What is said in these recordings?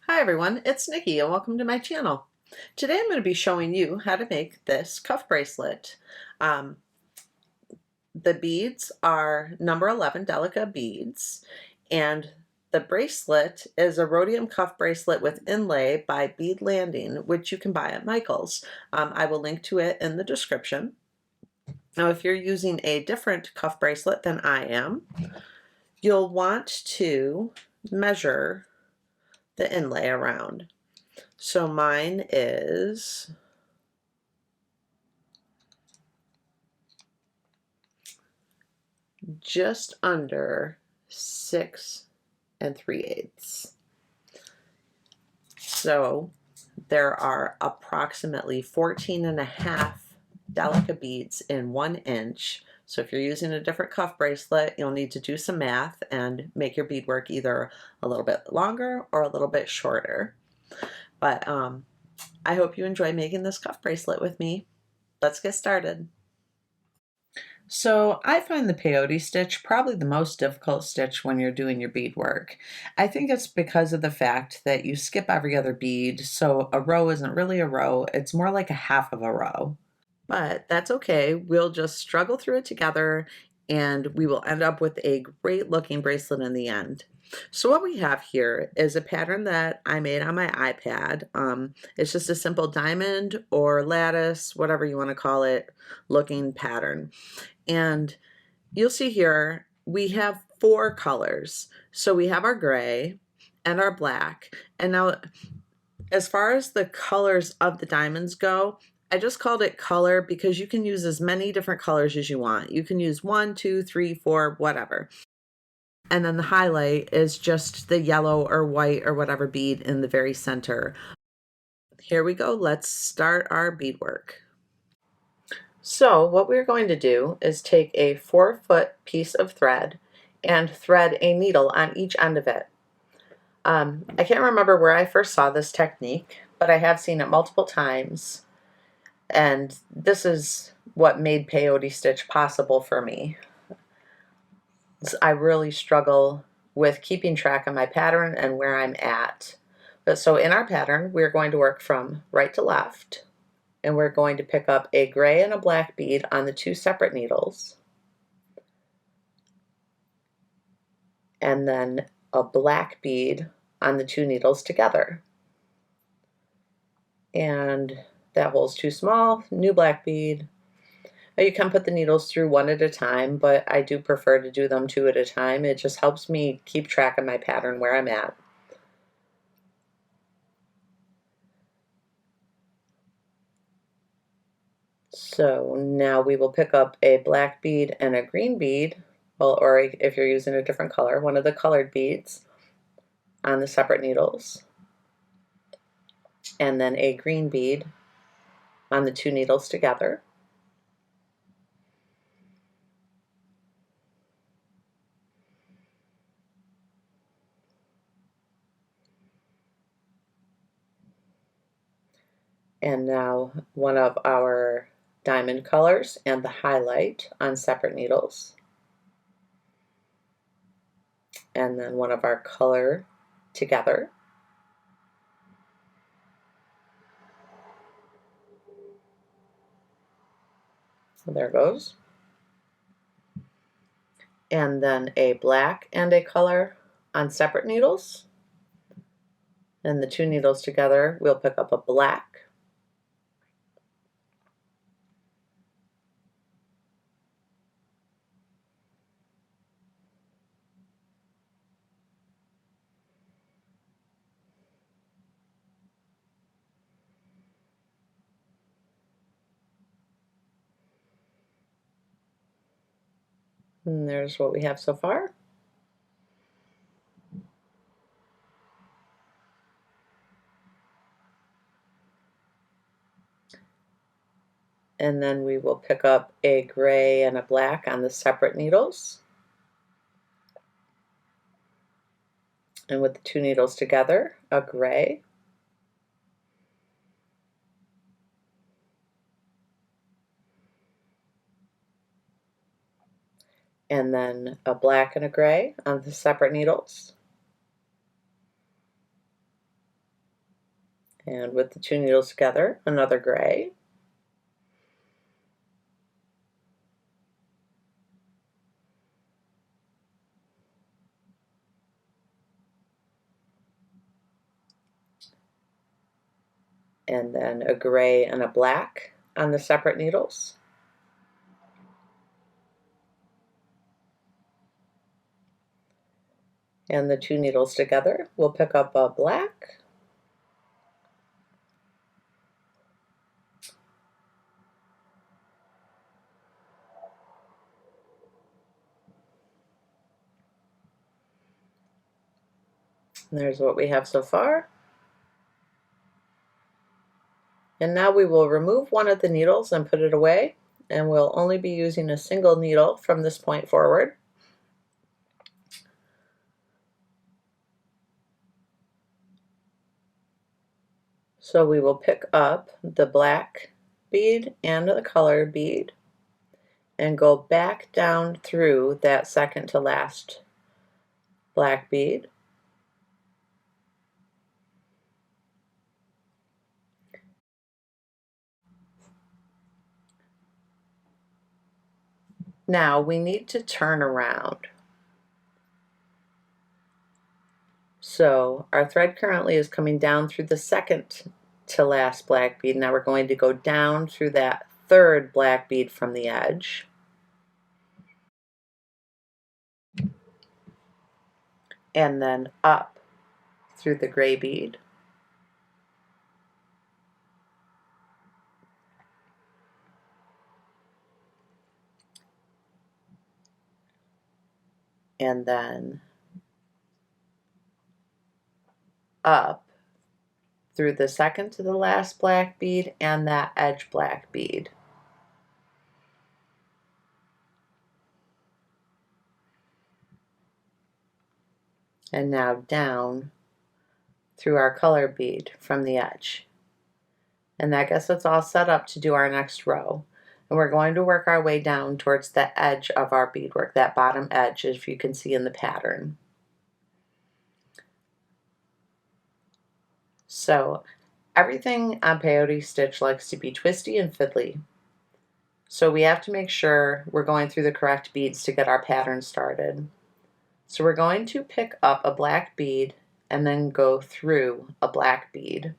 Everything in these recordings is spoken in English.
Hi everyone, it's Nikki and welcome to my channel. Today I'm going to be showing you how to make this cuff bracelet. Um, the beads are number 11 Delica beads, and the bracelet is a rhodium cuff bracelet with inlay by Bead Landing, which you can buy at Michael's. I will link to it in the description. Now if you're using a different cuff bracelet than I am, you'll want to measure the inlay around. So mine is just under 6 3/8. So there are approximately 14 and a half Delica beads in 1 inch. So if you're using a different cuff bracelet, you'll need to do some math and make your beadwork either a little bit longer or a little bit shorter. But I hope you enjoy making this cuff bracelet with me. Let's get started. So I find the peyote stitch probably the most difficult stitch when you're doing your beadwork. I think it's because of the fact that you skip every other bead, so a row isn't really a row, it's more like a half of a row. But that's okay, we'll just struggle through it together and we will end up with a great looking bracelet in the end. So what we have here is a pattern that I made on my iPad. It's just a simple diamond or lattice, whatever you want to call it, looking pattern. And you'll see here we have 4 colors. So we have our gray and our black. And now as far as the colors of the diamonds go, I just called it color because you can use as many different colors as you want. You can use 1, 2, 3, 4, whatever. And then the highlight is just the yellow or white or whatever bead in the very center. Here we go. Let's start our beadwork. So what we're going to do is take a 4-foot piece of thread and thread a needle on each end of it. I can't remember where I first saw this technique, but I have seen it multiple times, and this is what made peyote stitch possible for me. I really struggle with keeping track of my pattern and where I'm at. But so in our pattern, we're going to work from right to left, and we're going to pick up a gray and a black bead on the 2 separate needles, and then a black bead on the 2 needles together. And that hole's too small, new black bead. Now you can put the needles through 1 at a time, but I do prefer to do them 2 at a time. It just helps me keep track of my pattern where I'm at. So now we will pick up a black bead and a green bead, well, or if you're using a different color, one of the colored beads on the separate needles, and then a green bead on the 2 needles together. And now one of our diamond colors and the highlight on separate needles. And then one of our color together. So there goes. And then a black and a color on separate needles. And the 2 needles together, we'll pick up a black. And there's what we have so far. And then we will pick up a gray and a black on the separate needles. And with the 2 needles together, a gray. And then a black and a gray on the separate needles. And with the two needles together, another gray. And then a gray and a black on the separate needles. And the two needles together, we'll pick up a black. And there's what we have so far. And now we will remove one of the needles and put it away, and we'll only be using a single needle from this point forward. So we will pick up the black bead and the colored bead and go back down through that second to last black bead. Now we need to turn around. So our thread currently is coming down through the second to last black bead. Now we're going to go down through that third black bead from the edge. And then up through the gray bead. And then up through the second to the last black bead and that edge black bead. And now down through our color bead from the edge. And that gets us all set up to do our next row. And we're going to work our way down towards the edge of our beadwork, that bottom edge, as you can see in the pattern. So everything on peyote stitch likes to be twisty and fiddly. So we have to make sure we're going through the correct beads to get our pattern started. So we're going to pick up a black bead and then go through a black bead.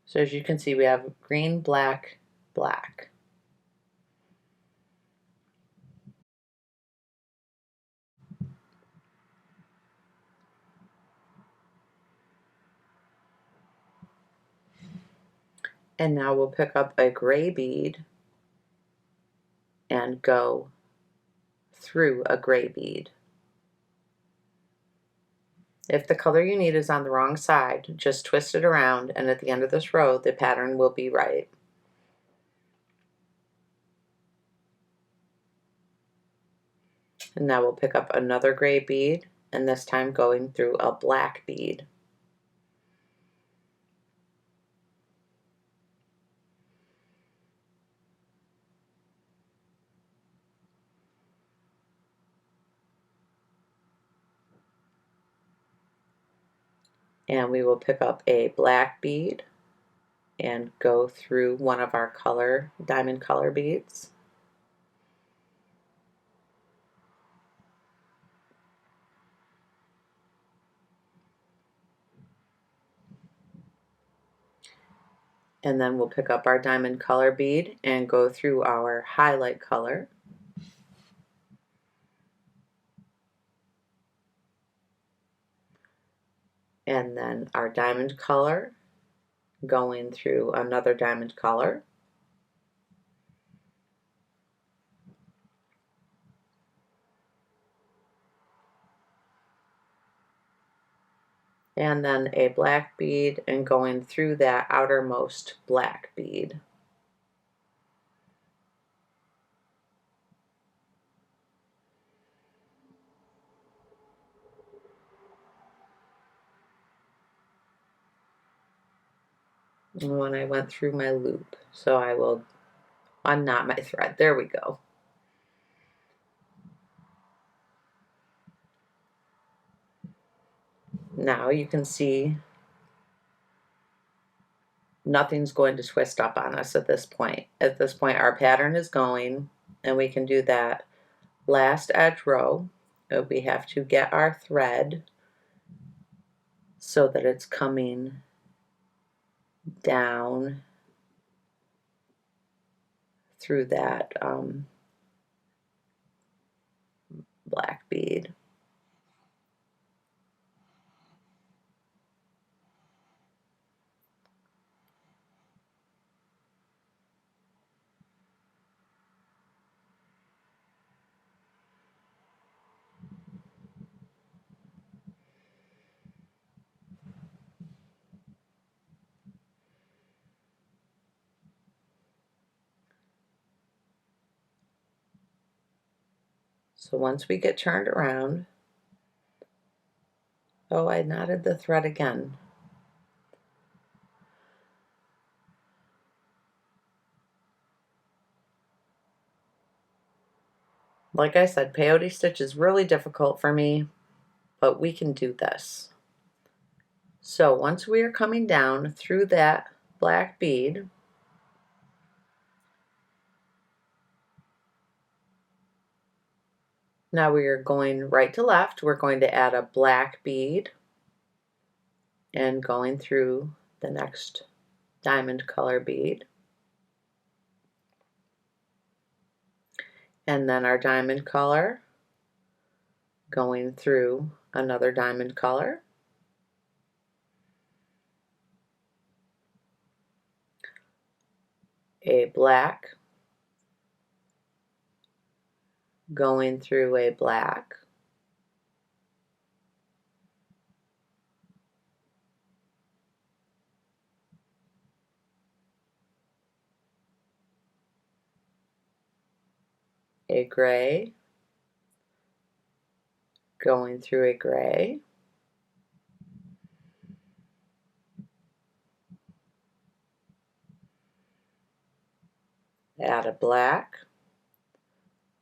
So as you can see, we have green, black, black. And now we'll pick up a gray bead and go through a gray bead. If the color you need is on the wrong side, just twist it around, and at the end of this row, the pattern will be right. And now we'll pick up another gray bead, and this time going through a black bead. And we will pick up a black bead and go through one of our diamond color beads. And then we'll pick up our diamond color bead and go through our highlight color. And then our diamond color, going through another diamond color. And then a black bead and going through that outermost black bead. And when I went through my loop, so I will unknot my thread. There we go. Now you can see nothing's going to twist up on us at this point. At this point, our pattern is going, and we can do that last edge row. We have to get our thread so that it's coming down through that black bead. So once we get turned around, oh, I knotted the thread again. Like I said, peyote stitch is really difficult for me, but we can do this. So once we are coming down through that black bead, now we are going right to left. We're going to add a black bead and going through the next diamond color bead. And then our diamond color, going through another diamond color. A black, going through a black. A gray, going through a gray. Add a black,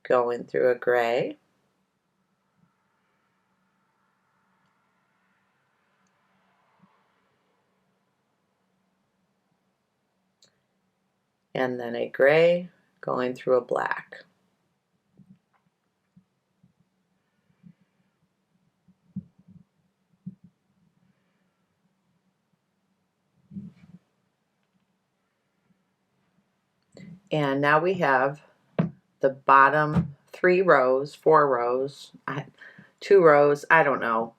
going through a gray. And then a gray, going through a black. And now we have the bottom 3 rows, 4 rows, 2 rows, I don't know.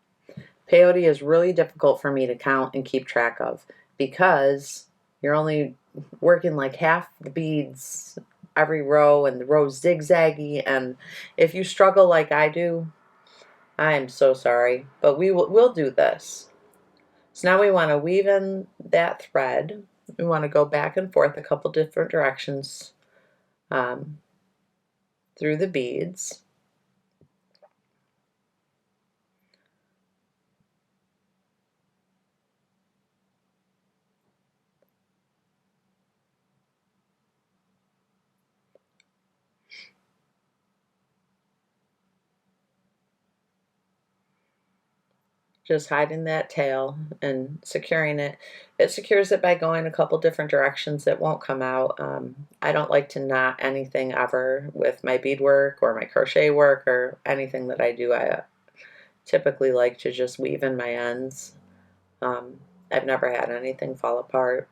Peyote is really difficult for me to count and keep track of because you're only working like half the beads every row and the row's zigzaggy, and if you struggle like I do, I am so sorry, but we'll do this. So now we want to weave in that thread. We want to go back and forth a couple different directions through the beads. Just hiding that tail and securing it. It secures it by going a couple different directions. It won't come out. I don't like to knot anything ever with my beadwork or my crochet work or anything that I do. I typically like to just weave in my ends. I've never had anything fall apart.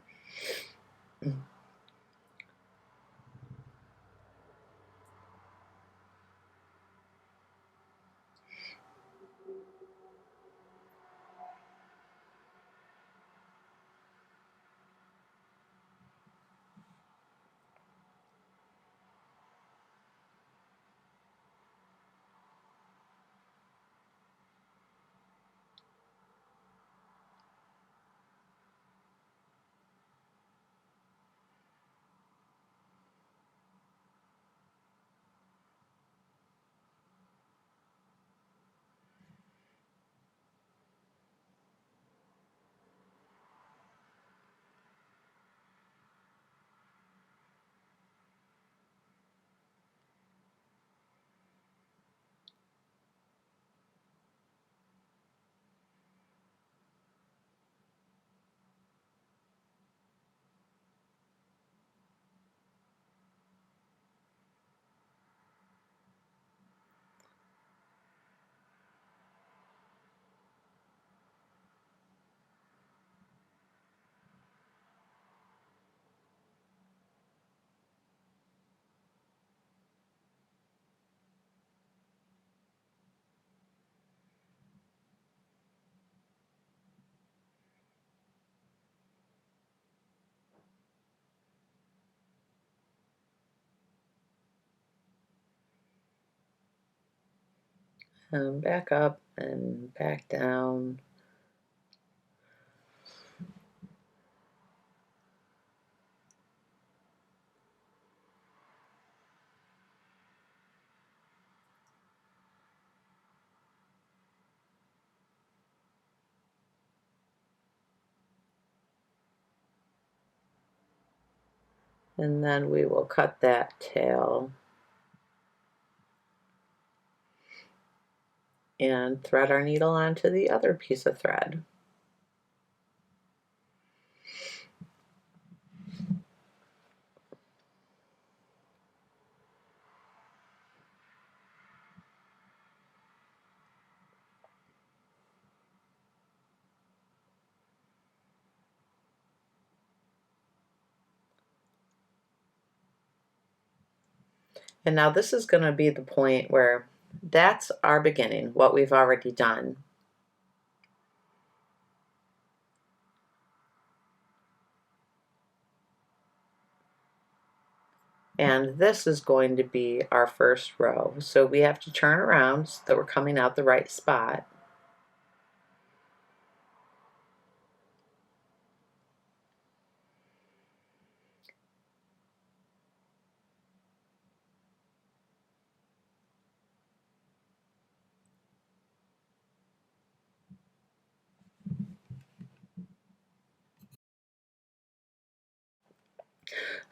and back up and back down. And then we will cut that tail and thread our needle onto the other piece of thread. And now this is going to be the point where that's our beginning, what we've already done. And this is going to be our first row. So we have to turn around so that we're coming out the right spot.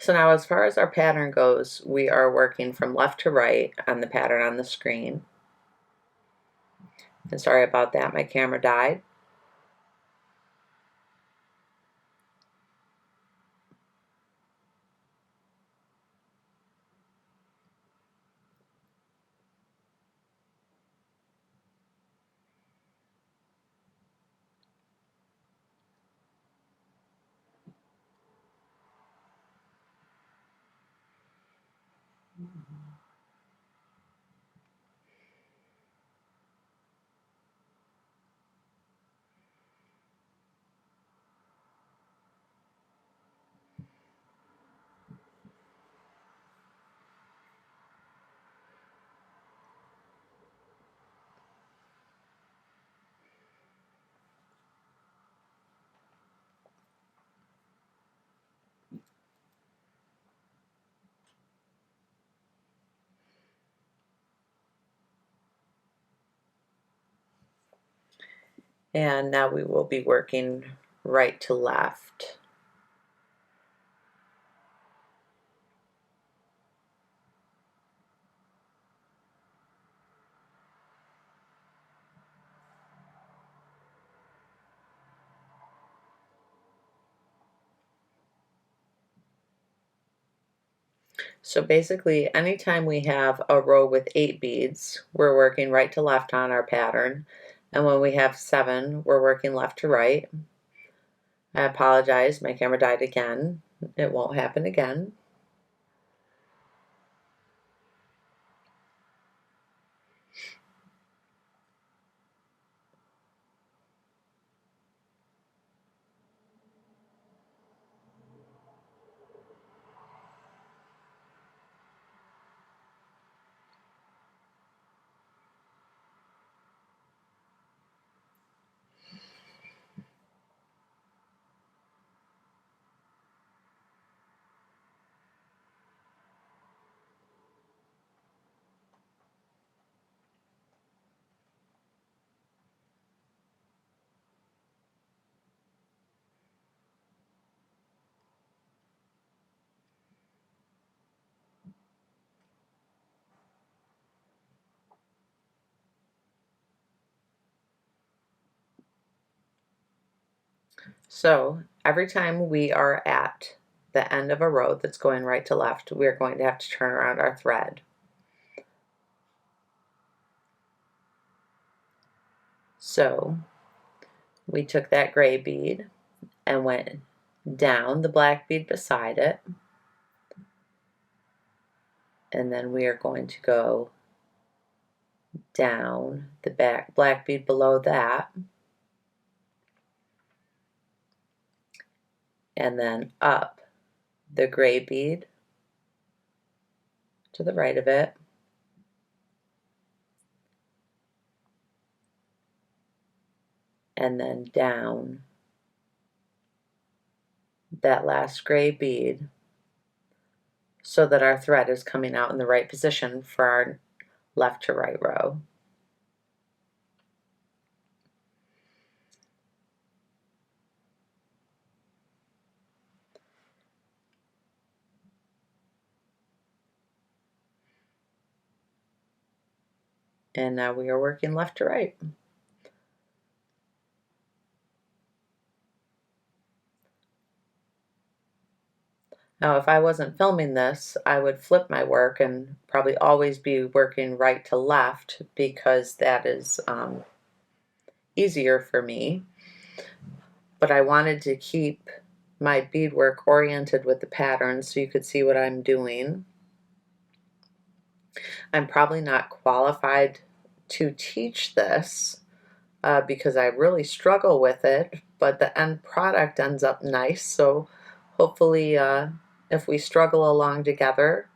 So now as far as our pattern goes, we are working from left to right on the pattern on the screen. And sorry about that, my camera died. And now we will be working right to left. So basically, anytime we have a row with 8 beads, we're working right to left on our pattern. And when we have 7, we're working left to right. I apologize, my camera died again. It won't happen again. So every time we are at the end of a row that's going right to left, we're going to have to turn around our thread. So we took that gray bead and went down the black bead beside it, and then we are going to go down the black bead below that, and then up the gray bead to the right of it, and then down that last gray bead so that our thread is coming out in the right position for our left to right row. And now we are working left to right. Now, if I wasn't filming this, I would flip my work and probably always be working right to left because that is easier for me. But I wanted to keep my beadwork oriented with the pattern so you could see what I'm doing. I'm probably not qualified to teach this because I really struggle with it, but the end product ends up nice. So hopefully if we struggle along together,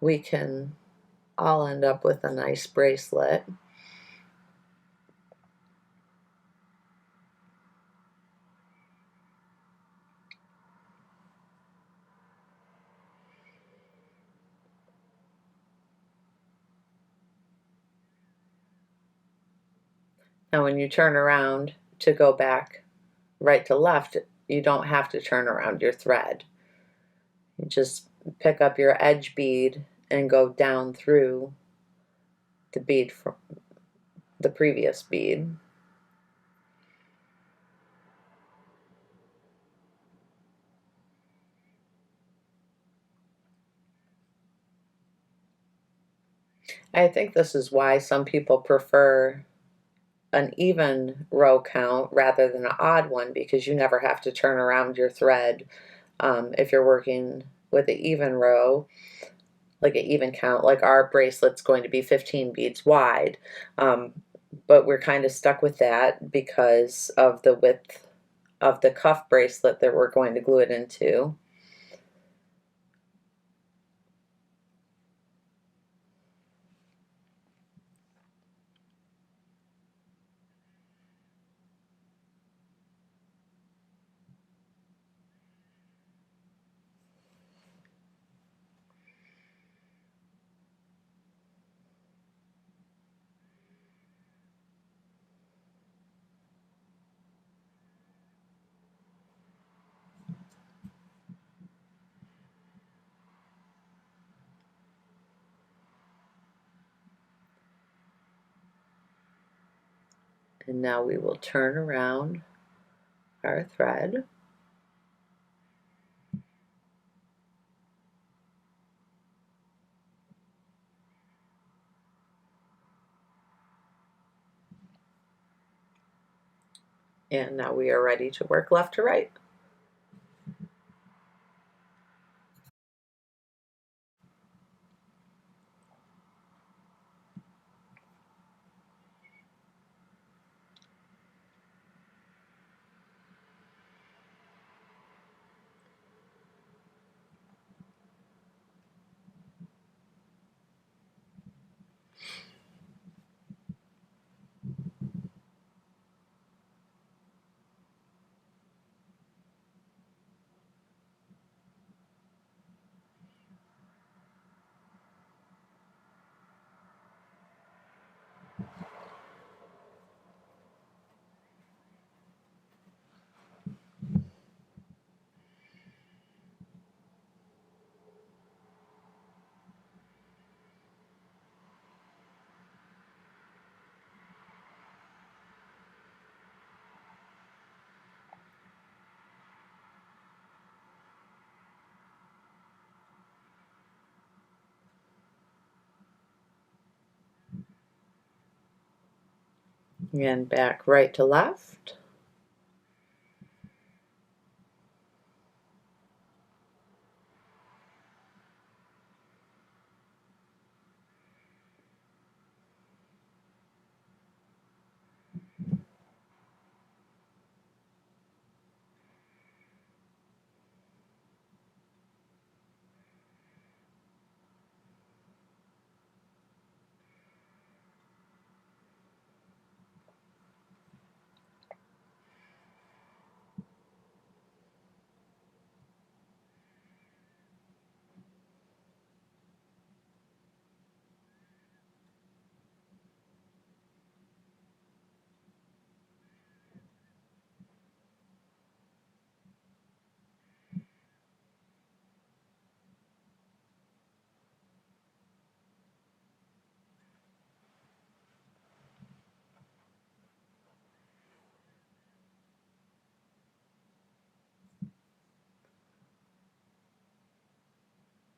we can all end up with a nice bracelet. Now when you turn around to go back right to left, you don't have to turn around your thread. You just pick up your edge bead and go down through the bead from the previous bead. I think this is why some people prefer an even row count rather than an odd one, because you never have to turn around your thread if you're working with an even row, like an even count. Like our bracelet's going to be 15 beads wide, but we're kind of stuck with that because of the width of the cuff bracelet that we're going to glue it into. And now we will turn around our thread. And now we are ready to work left to right. And back right to left.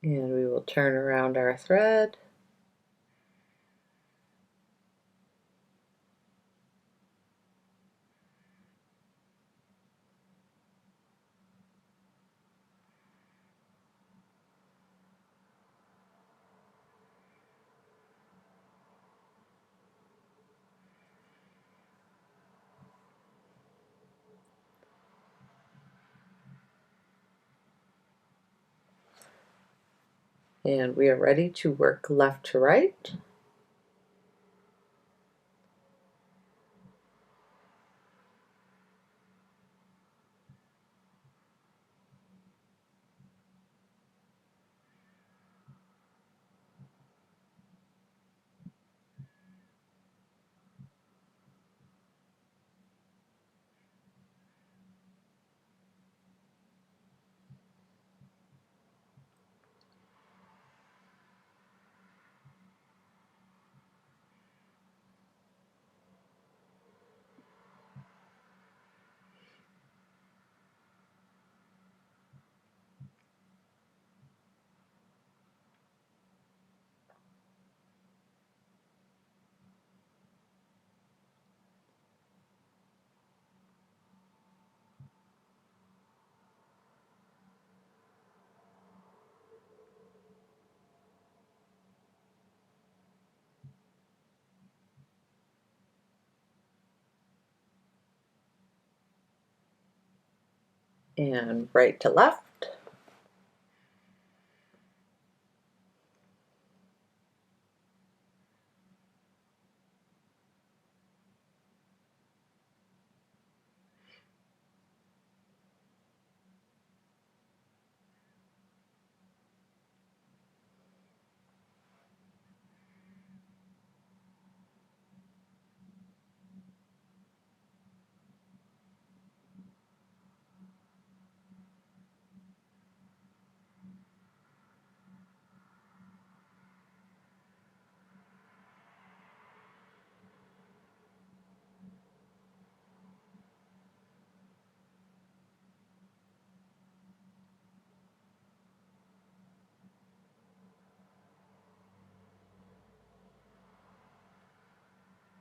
And we will turn around our thread. And we are ready to work left to right. And right to left.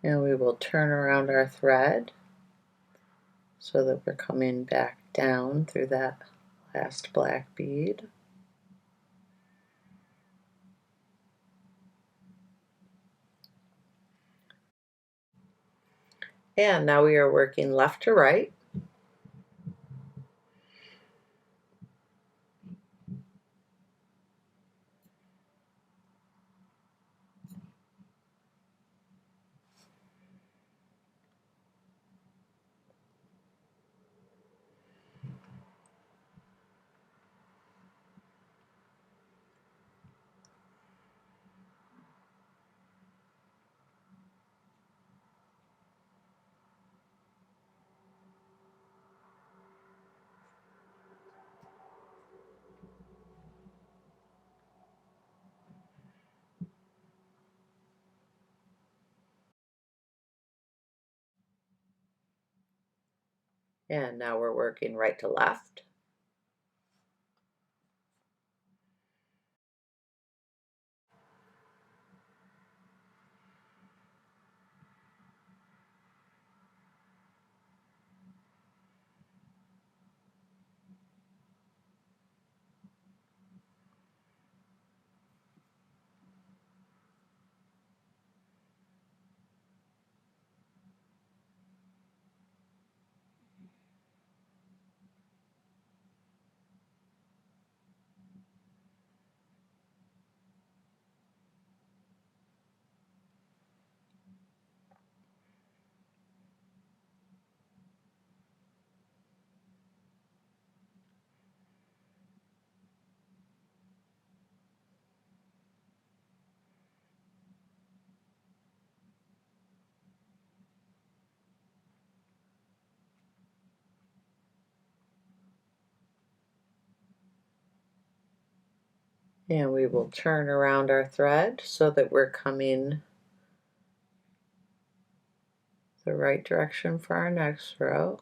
And we will turn around our thread so that we're coming back down through that last black bead. And now we are working left to right. And now we're working right to left. And we will turn around our thread so that we're coming the right direction for our next row.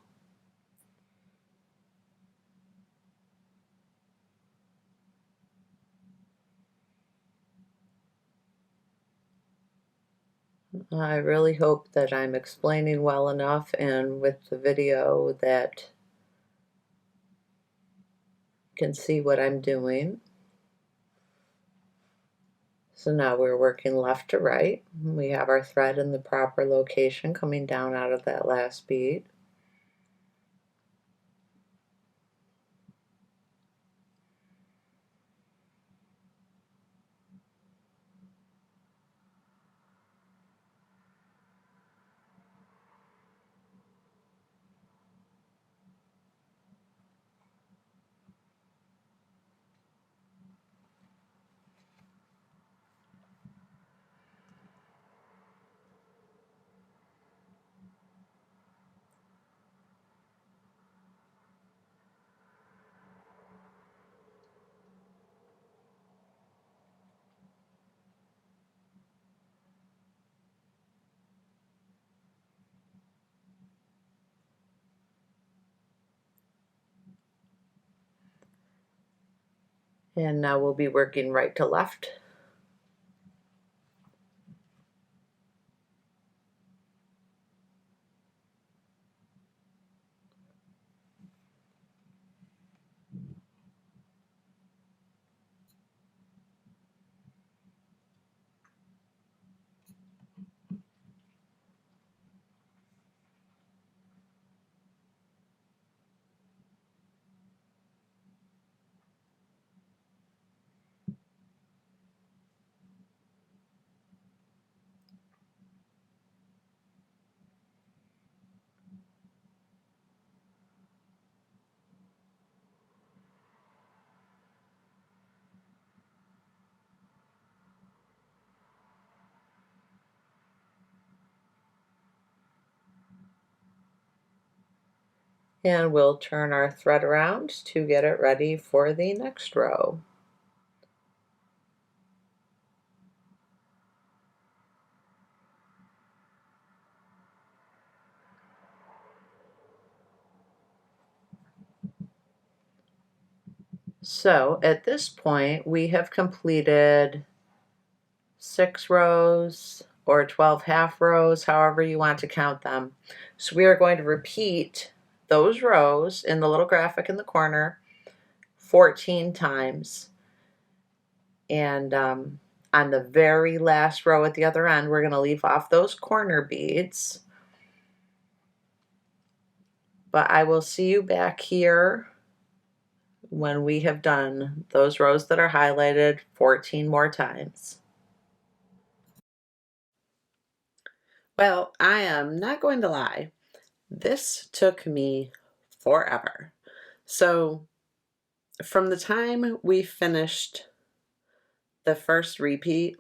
I really hope that I'm explaining well enough and with the video that you can see what I'm doing. So now we're working left to right. We have our thread in the proper location coming down out of that last bead. And now we'll be working right to left. And we'll turn our thread around to get it ready for the next row. So at this point, we have completed 6 rows or 12 half rows, however you want to count them. So we are going to repeat those rows in the little graphic in the corner 14 times. And on the very last row at the other end, we're going to leave off those corner beads. But I will see you back here when we have done those rows that are highlighted 14 more times. Well, I am not going to lie. This took me forever. So from the time we finished the first repeat,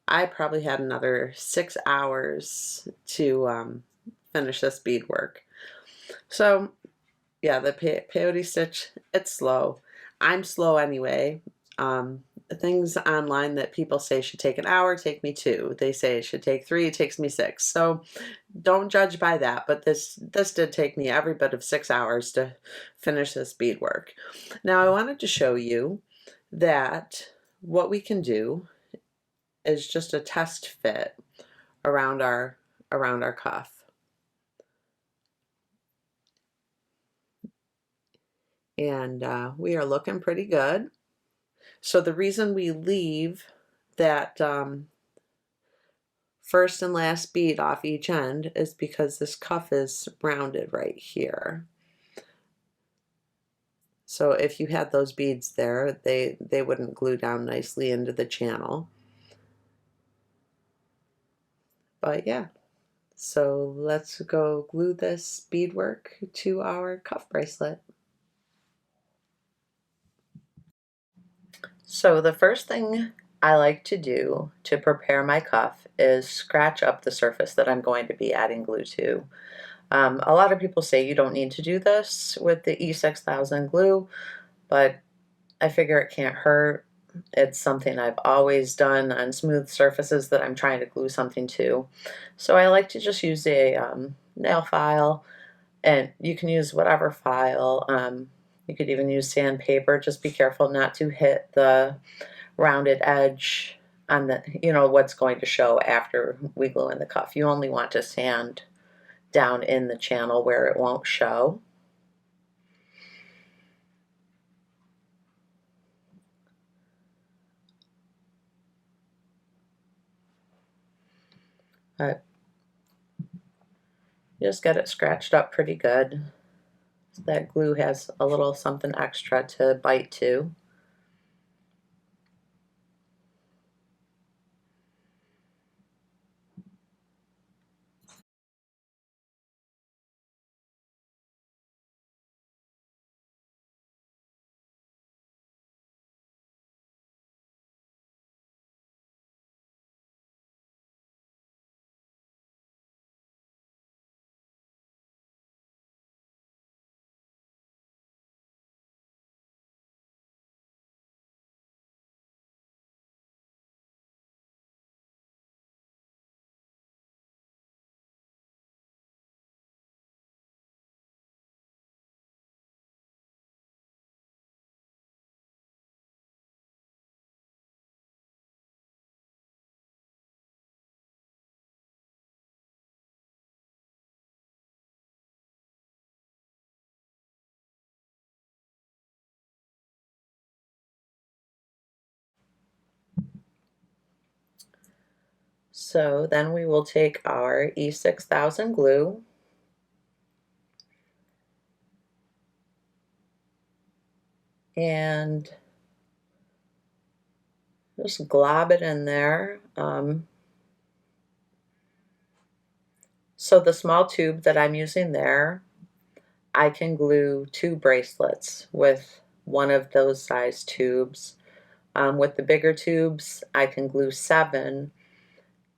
I probably had another 6 hours to finish this beadwork. So yeah, the peyote stitch, it's slow. I'm slow anyway. Things online that people say should take an hour take me 2. They say it should take 3, it takes me 6. So don't judge by that, but this did take me every bit of 6 hours to finish this beadwork. Now I wanted to show you that what we can do is just a test fit around our cuff. And we are looking pretty good. So the reason we leave that first and last bead off each end is because this cuff is rounded right here. So if you had those beads there, they wouldn't glue down nicely into the channel. But yeah, so let's go glue this beadwork to our cuff bracelet. So the first thing I like to do to prepare my cuff is scratch up the surface that I'm going to be adding glue to. A lot of people say you don't need to do this with the E6000 glue, but I figure it can't hurt. It's something I've always done on smooth surfaces that I'm trying to glue something to. So I like to just use a nail file, and you can use whatever file. You could even use sandpaper. Just be careful not to hit the rounded edge on the, what's going to show after we glue in the cuff. You only want to sand down in the channel where it won't show. But you just get it scratched up pretty good. So that glue has a little something extra to bite to. So then we will take our E6000 glue and just glob it in there. So the small tube that I'm using there, I can glue 2 bracelets with one of those size tubes. With the bigger tubes, I can glue 7.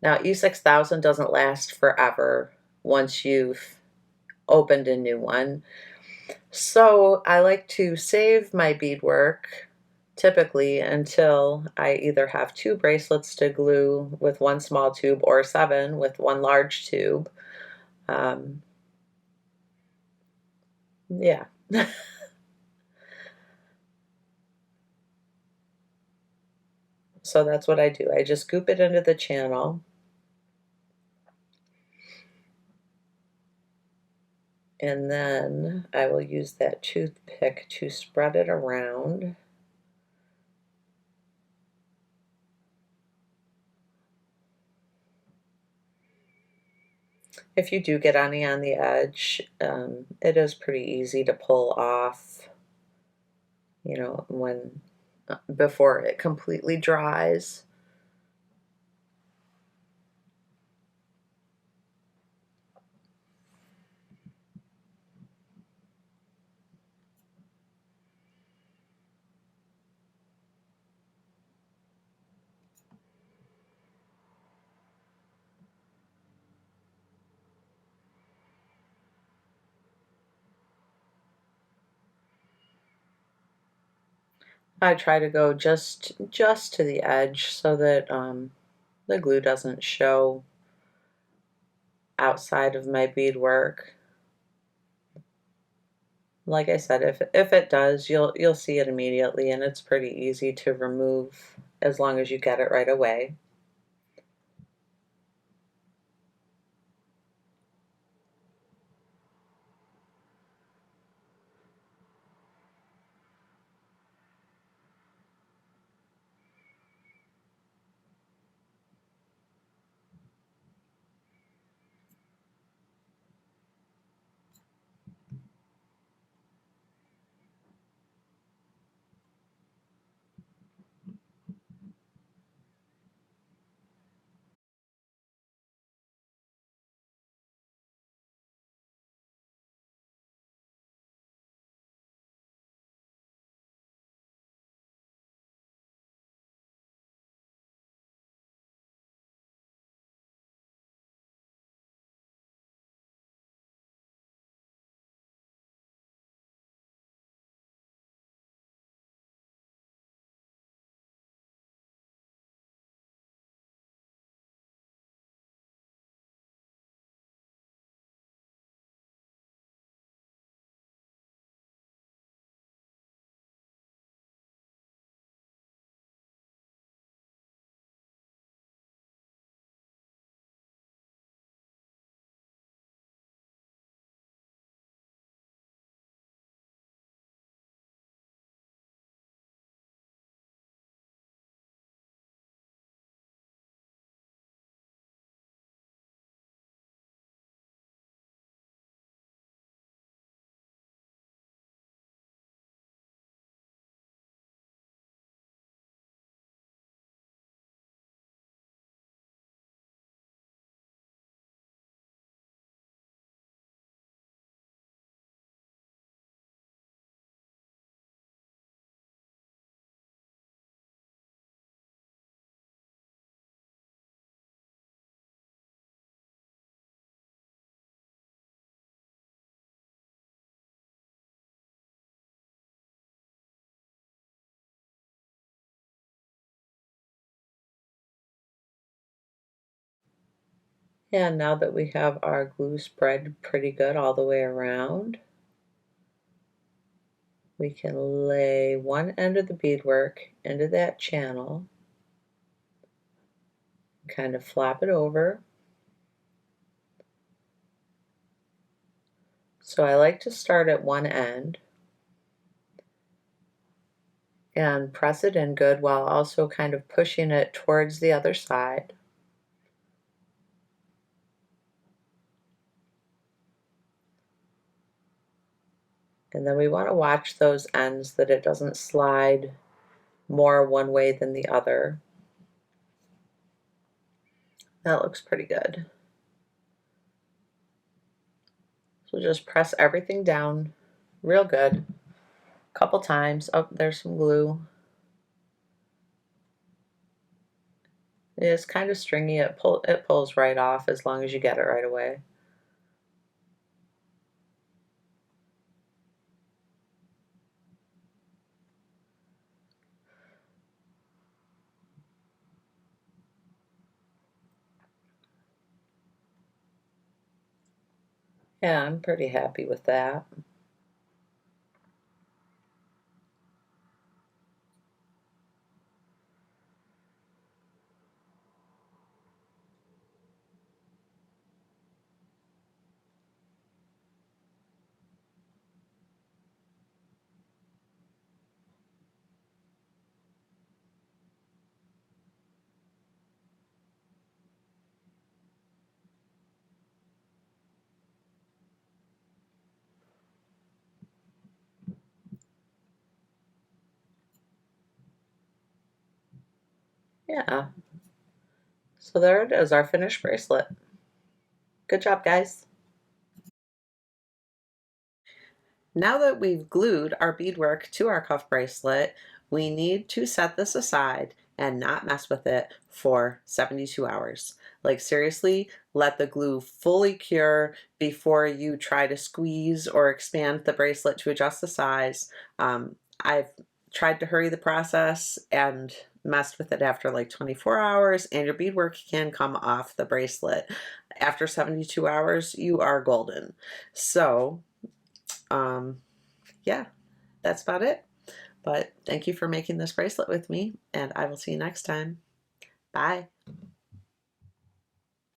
Now E6000 doesn't last forever once you've opened a new one. So I like to save my beadwork typically until I either have 2 bracelets to glue with 1 small tube or 7 with 1 large tube. Yeah. So that's what I do. I just scoop it into the channel. And then I will use that toothpick to spread it around. If you do get any on the edge, it is pretty easy to pull off, when before it completely dries. I try to go just to the edge so that the glue doesn't show outside of my beadwork. Like I said, if it does, you'll see it immediately, and it's pretty easy to remove as long as you get it right away. And now that we have our glue spread pretty good all the way around, we can lay one end of the beadwork into that channel, kind of flap it over. So I like to start at one end and press it in good while also kind of pushing it towards the other side. And then we want to watch those ends that it doesn't slide more one way than the other. That looks pretty good. So just press everything down real good. A couple times. Oh, there's some glue. It's kind of stringy. It pulls right off as long as you get it right away. Yeah, I'm pretty happy with that. Yeah. So there it is, our finished bracelet. Good job, guys. Now that we've glued our beadwork to our cuff bracelet, we need to set this aside and not mess with it for 72 hours. Like seriously, let the glue fully cure before you try to squeeze or expand the bracelet to adjust the size. I've tried to hurry the process and messed with it after like 24 hours, and your beadwork can come off the bracelet. After 72 hours, you are golden. So, yeah, that's about it. But thank you for making this bracelet with me, and I will see you next time. Bye.